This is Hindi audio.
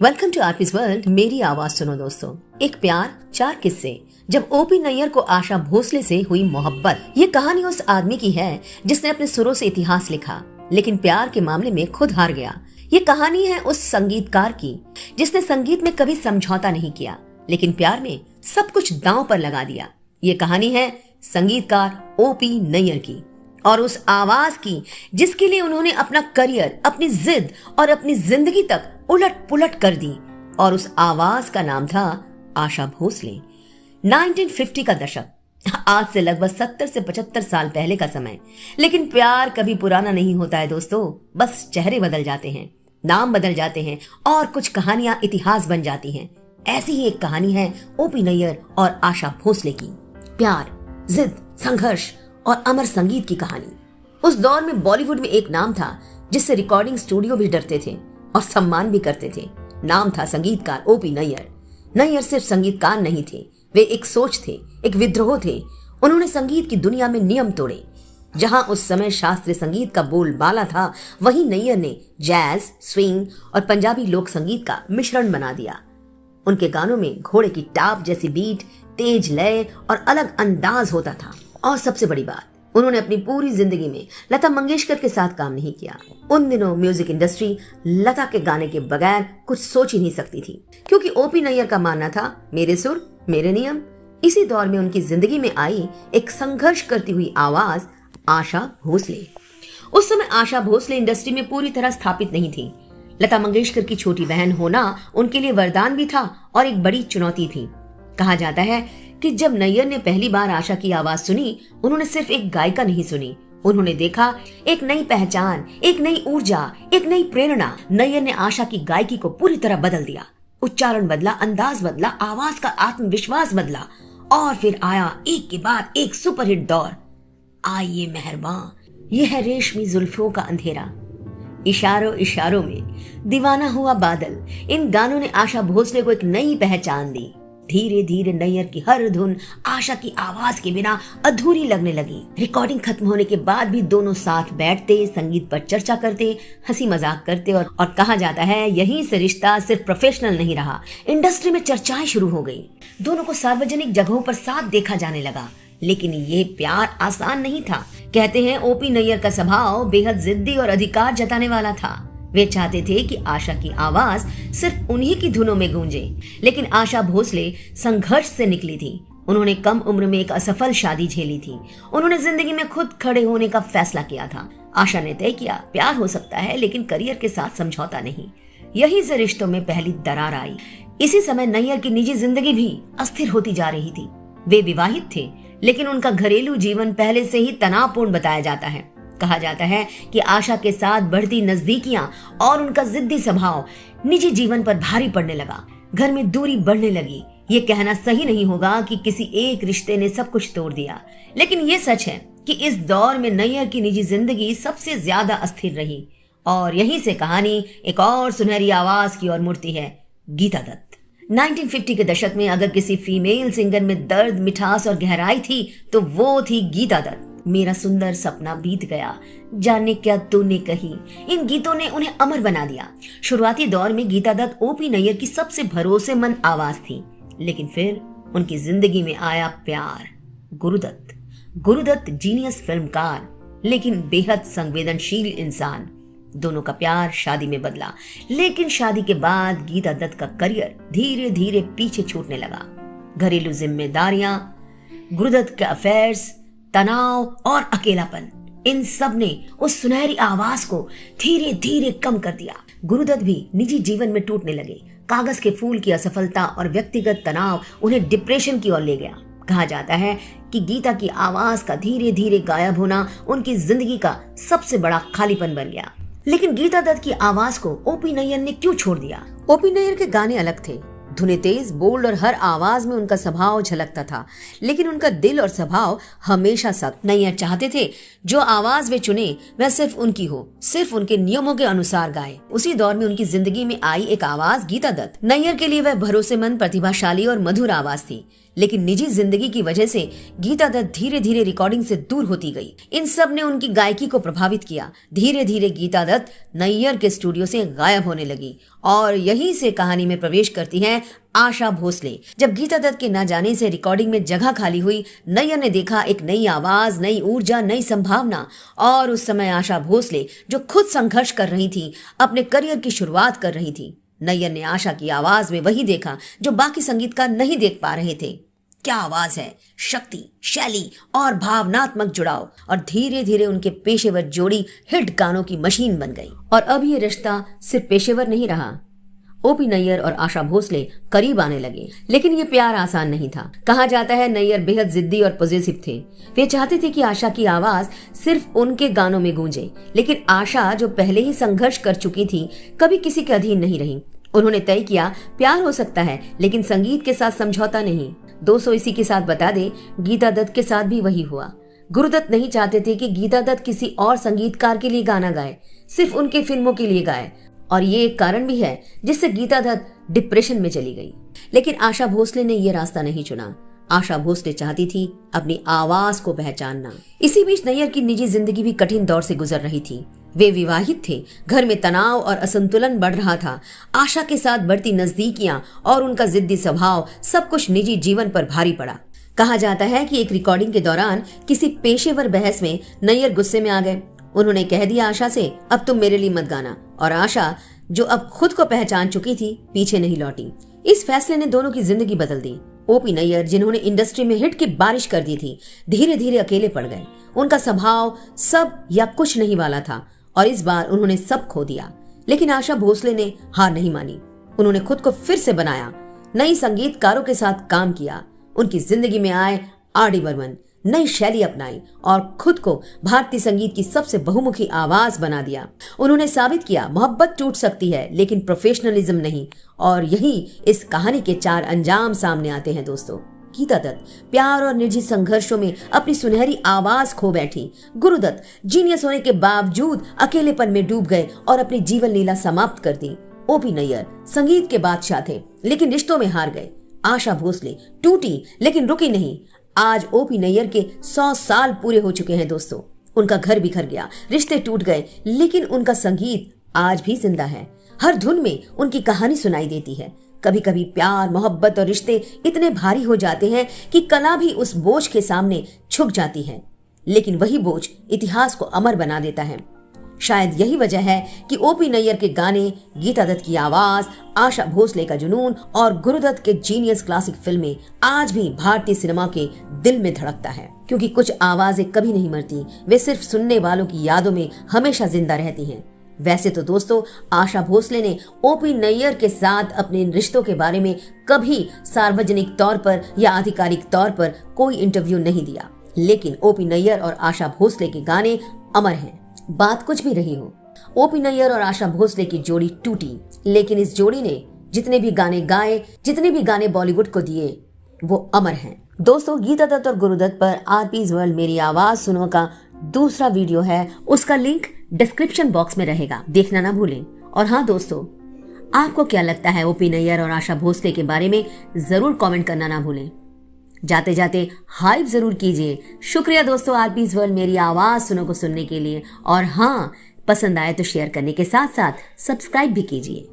Welcome to आरपीज world. मेरी आवाज सुनो दोस्तों। एक प्यार, चार किस्से। जब ओपी नैयर को आशा भोसले से हुई मोहब्बत। ये कहानी उस आदमी की है जिसने अपने सुरों से इतिहास लिखा, लेकिन प्यार के मामले में खुद हार गया। ये कहानी है उस संगीतकार की जिसने संगीत में कभी समझौता नहीं किया, लेकिन प्यार में सब कुछ दांव पर लगा दिया। ये कहानी है संगीतकार ओपी नैयर की और उस आवाज की जिसके लिए उन्होंने अपना करियर, अपनी जिद और अपनी जिंदगी तक उलट पुलट कर दी। और उस आवाज का नाम था आशा भोसले। 1950 का दशक, आज से लगभग 70 से 75 साल पहले का समय। लेकिन प्यार कभी पुराना नहीं होता है दोस्तों, बस चेहरे बदल जाते हैं, नाम बदल जाते हैं और कुछ कहानियां इतिहास बन जाती हैं। ऐसी ही एक कहानी है ओपी नैयर और आशा भोसले की। प्यार, जिद, संघर्ष और अमर संगीत की कहानी। उस दौर में बॉलीवुड में एक नाम था जिससे रिकॉर्डिंग स्टूडियो भी डरते थे और सम्मान भी करते थे। नाम था संगीतकार ओपी नैयर। नैयर सिर्फ संगीतकार नहीं थे, वे एक सोच थे, एक विद्रोह थे। उन्होंने संगीत की दुनिया में नियम तोड़े। जहां उस समय शास्त्रीय संगीत का बोलबाला था, वहीं नैयर ने जैज, स्विंग और पंजाबी लोक संगीत का मिश्रण बना दिया। उनके गानों में घोड़े की टाप जैसी बीट, तेज लय और अलग अंदाज होता था। और सबसे बड़ी बात, उन्होंने अपनी पूरी जिंदगी में लता मंगेशकर के साथ काम नहीं किया। उन दिनों म्यूजिक इंडस्ट्री लता के गाने के बगैर कुछ सोच ही नहीं सकती थी, क्योंकि ओपी नैयर का मानना था मेरे सुर मेरे नियम। इसी दौर में उनकी जिंदगी में आई एक संघर्ष करती हुई आवाज आशा भोसले। उस समय आशा भोसले इंडस्ट्री में पूरी तरह स्थापित नहीं थी। लता मंगेशकर की छोटी बहन होना उनके लिए वरदान भी था और एक बड़ी चुनौती थी। कहा जाता है कि जब नैयर ने पहली बार आशा की आवाज सुनी, उन्होंने सिर्फ एक गायिका नहीं सुनी, उन्होंने देखा एक नई पहचान, एक नई ऊर्जा, एक नई प्रेरणा। नैयर ने आशा की गायकी को पूरी तरह बदल दिया। उच्चारण बदला, अंदाज बदला, आवाज का आत्मविश्वास बदला और फिर आया एक के बाद एक सुपरहिट दौर। आइए मेहरबान, ये है रेशमी जुल्फों का अंधेरा, इशारों इशारों में, दीवाना हुआ बादल। इन गानों ने आशा भोसले को एक नई पहचान दी। धीरे धीरे नैयर की हर धुन आशा की आवाज के बिना अधूरी लगने लगी। रिकॉर्डिंग खत्म होने के बाद भी दोनों साथ बैठते, संगीत पर चर्चा करते, हंसी मजाक करते और कहा जाता है यहीं से रिश्ता सिर्फ प्रोफेशनल नहीं रहा, इंडस्ट्री में चर्चाएं शुरू हो गई। दोनों को सार्वजनिक जगहों पर साथ देखा जाने लगा। लेकिन ये प्यार आसान नहीं था। कहते हैं ओपी नैयर का स्वभाव बेहद जिद्दी और अधिकार जताने वाला था। वे चाहते थे कि आशा की आवाज सिर्फ उन्हीं की धुनों में गूंजे। लेकिन आशा भोसले संघर्ष से निकली थी। उन्होंने कम उम्र में एक असफल शादी झेली थी। उन्होंने जिंदगी में खुद खड़े होने का फैसला किया था। आशा ने तय किया प्यार हो सकता है, लेकिन करियर के साथ समझौता नहीं। यहीं से रिश्तों में पहली दरार आई। इसी समय नैयर की निजी जिंदगी भी अस्थिर होती जा रही थी। वे विवाहित थे, लेकिन उनका घरेलू जीवन पहले से ही तनावपूर्ण बताया जाता है। कहा जाता है कि आशा के साथ बढ़ती नजदीकियां और उनका जिद्दी स्वभाव निजी जीवन पर भारी पड़ने लगा। घर में दूरी बढ़ने लगी। ये कहना सही नहीं होगा कि किसी एक रिश्ते ने सब कुछ तोड़ दिया, लेकिन ये सच है कि इस दौर में नैयर की निजी जिंदगी सबसे ज्यादा अस्थिर रही। और यहीं से कहानी एक और सुनहरी आवाज की ओर मुड़ती है, गीता दत्त। 1950 के दशक में अगर किसी फीमेल सिंगर में दर्द, मिठास और गहराई थी तो वो थी गीता दत्त। मेरा सुंदर सपना बीत गया, जाने क्या तूने कही, इन गीतों ने उन्हें अमर बना दिया। शुरुआती दौर में गीता दत्त ओपी नैयर की सबसे भरोसेमंद आवाज थी, लेकिन फिर उनकी जिंदगी में आया प्यार। गुरुदत्त जीनियस फिल्मकार, लेकिन बेहद संवेदनशील इंसान। दोनों का प्यार शादी में बदला, लेकिन शादी के बाद गीता दत्त का करियर धीरे धीरे पीछे छूटने लगा। घरेलू जिम्मेदारियां, गुरुदत्त के अफेयर्स, तनाव और अकेलापन, इन सब ने उस सुनहरी आवाज को धीरे धीरे कम कर दिया। गुरुदत्त भी निजी जीवन में टूटने लगे। कागज के फूल की असफलता और व्यक्तिगत तनाव उन्हें डिप्रेशन की ओर ले गया। कहा जाता है कि गीता की आवाज का धीरे धीरे गायब होना उनकी जिंदगी का सबसे बड़ा खालीपन बन गया। लेकिन गीता दत्त की आवाज को ओपी नैयर ने क्यों छोड़ दिया? ओपी नैयर के गाने अलग थे, धुनें तेज, बोल्ड और हर आवाज में उनका स्वभाव झलकता था, लेकिन उनका दिल और स्वभाव हमेशा सख्त। नैयर चाहते थे जो आवाज वे चुने वह सिर्फ उनकी हो, सिर्फ उनके नियमों के अनुसार गाए। उसी दौर में उनकी जिंदगी में आई एक आवाज गीता दत्त। नैयर के लिए वह भरोसेमंद, प्रतिभाशाली और मधुर आवाज थी, लेकिन निजी जिंदगी की वजह से गीता दत्त धीरे धीरे रिकॉर्डिंग से दूर होती गई। इन सब ने उनकी गायकी को प्रभावित किया। धीरे धीरे गीता दत्त नैयर के स्टूडियो से गायब होने लगी और यहीं से कहानी में प्रवेश करती हैं आशा भोसले। जब गीता दत्त के न जाने से रिकॉर्डिंग में जगह खाली हुई, नैयर ने देखा एक नई आवाज, नई ऊर्जा, नई संभावना। और उस समय आशा भोसले जो खुद संघर्ष कर रही थी, अपने करियर की शुरुआत कर रही थी, नैयर ने आशा की आवाज में वही देखा जो बाकी संगीतकार नहीं देख पा रहे थे। क्या आवाज है, शक्ति, शैली और भावनात्मक जुड़ाव। और धीरे धीरे उनके पेशेवर जोड़ी हिट गानों की मशीन बन गई। और अब ये रिश्ता सिर्फ पेशेवर नहीं रहा। ओपी नैयर और आशा भोसले करीब आने लगे, लेकिन ये प्यार आसान नहीं था। कहा जाता है नैयर बेहद जिद्दी और पॉजिटिव थे। वे चाहते थे कि आशा की आवाज सिर्फ उनके गानों में गूंजे, लेकिन आशा जो पहले ही संघर्ष कर चुकी थी, कभी किसी के अधीन नहीं रही। उन्होंने तय किया प्यार हो सकता है लेकिन संगीत के साथ समझौता नहीं। दोस्तों, इसी के साथ बता दे, गीता दत्त के साथ भी वही हुआ। गुरुदत्त नहीं चाहते थे कि गीता दत्त किसी और संगीतकार के लिए गाना गाए, सिर्फ उनके फिल्मों के लिए गाए। और ये एक कारण भी है जिससे गीता दत्त डिप्रेशन में चली गई। लेकिन आशा भोसले ने ये रास्ता नहीं चुना। आशा भोसले चाहती थी अपनी आवाज को पहचानना। इसी बीच नैयर की निजी जिंदगी भी कठिन दौर से गुजर रही थी। वे विवाहित थे, घर में तनाव और असंतुलन बढ़ रहा था। आशा के साथ बढ़ती नजदीकियां और उनका जिद्दी स्वभाव, सब कुछ निजी जीवन पर भारी पड़ा। कहा जाता है कि एक रिकॉर्डिंग के दौरान किसी पेशेवर बहस में नैयर गुस्से में आ गए। उन्होंने कह दिया आशा से, अब तुम मेरे लिए मत गाना। और आशा, जो अब खुद को पहचान चुकी थी, पीछे नहीं लौटी। इस फैसले ने दोनों की जिंदगी बदल दी। ओपी नैयर, जिन्होंने इंडस्ट्री में हिट की बारिश कर दी थी, धीरे धीरे अकेले पड़ गए। उनका स्वभाव सब या कुछ नहीं वाला था और इस बार उन्होंने सब खो दिया। लेकिन आशा भोसले ने हार नहीं मानी। उन्होंने खुद को फिर से बनाया, नई संगीतकारों के साथ काम किया। उनकी जिंदगी में आए आर.डी. बर्मन, नई शैली अपनाई और खुद को भारतीय संगीत की सबसे बहुमुखी आवाज बना दिया। उन्होंने साबित किया मोहब्बत टूट सकती है लेकिन प्रोफेशनलिज्म नहीं। और यही इस कहानी के 4 अंजाम सामने आते हैं। दोस्तों, गीता दत्त प्यार और निजी संघर्षों में अपनी सुनहरी आवाज खो बैठी। गुरुदत्त जीनियस होने के बावजूद अकेलेपन में डूब गए और अपनी जीवन लीला समाप्त कर दी। ओपी नैयर संगीत के बादशाह थे लेकिन रिश्तों में हार गए। आशा भोसले टूटी लेकिन रुकी नहीं। आज ओपी नैयर के 100 साल पूरे हो चुके हैं। दोस्तों, उनका घर बिखर गया, रिश्ते टूट गए, लेकिन उनका संगीत आज भी जिंदा है। हर धुन में उनकी कहानी सुनाई देती है। कभी कभी प्यार, मोहब्बत और रिश्ते इतने भारी हो जाते हैं कि कला भी उस बोझ के सामने झुक जाती है, लेकिन वही बोझ इतिहास को अमर बना देता है। शायद यही वजह है कि ओपी नैयर के गाने, गीता दत्त की आवाज, आशा भोसले का जुनून और गुरुदत्त के जीनियस क्लासिक फिल्में आज भी भारतीय सिनेमा के दिल में धड़कता है। क्योंकि कुछ आवाजें कभी नहीं मरती, वे सिर्फ सुनने वालों की यादों में हमेशा जिंदा रहती हैं। वैसे तो दोस्तों, आशा भोसले ने ओपी नैयर के साथ अपने रिश्तों के बारे में कभी सार्वजनिक तौर पर या आधिकारिक तौर पर कोई इंटरव्यू नहीं दिया, लेकिन ओपी नैयर और आशा भोसले के गाने अमर हैं। बात कुछ भी रही हो, ओपी नैयर और आशा भोसले की जोड़ी टूटी, लेकिन इस जोड़ी ने जितने भी गाने गाए, जितने भी गाने बॉलीवुड को दिए, वो अमर हैं। दोस्तों, गीता दत्त और गुरुदत्त पर आरपीज वर्ल्ड मेरी आवाज सुनो का दूसरा वीडियो है, उसका लिंक डिस्क्रिप्शन बॉक्स में रहेगा, देखना ना भूलें। और हाँ दोस्तों, आपको क्या लगता है ओपी नैयर और आशा भोसले के बारे में, जरूर कमेंट करना ना भूलें। जाते जाते हाइप जरूर कीजिए। शुक्रिया दोस्तों, आरपीज वर्ल्ड मेरी आवाज सुनो को सुनने के लिए। और हाँ, पसंद आए तो शेयर करने के साथ साथ सब्सक्राइब भी कीजिए।